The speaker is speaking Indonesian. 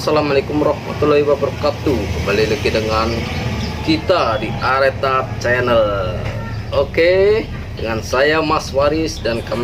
Assalamualaikum warahmatullahi wabarakatuh. Kembali lagi dengan kita di Aretap Channel. Oke, dengan saya Mas Waris dan kamera